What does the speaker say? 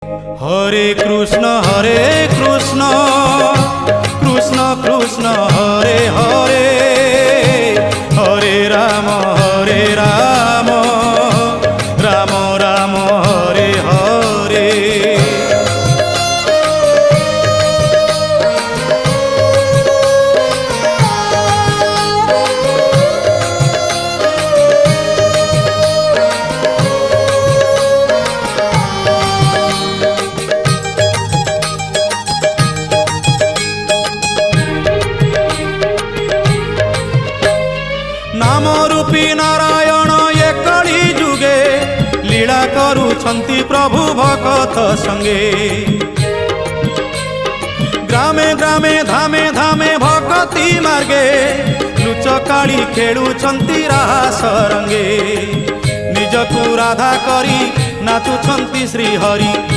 हरे कृष्ण कृष्ण कृष्ण हरे हरे, हरे राम राम राम हरे हरे। नाम रूपी नारायण ये कली जुगे, लीला करुछंती प्रभु भगत संगे। ग्रामे ग्रामे धामे धामे भगती मार्गे, लुचकाड़ी खेलुछंती रास रंगे। निजकु राधा करी नाचुछंती श्री हरि।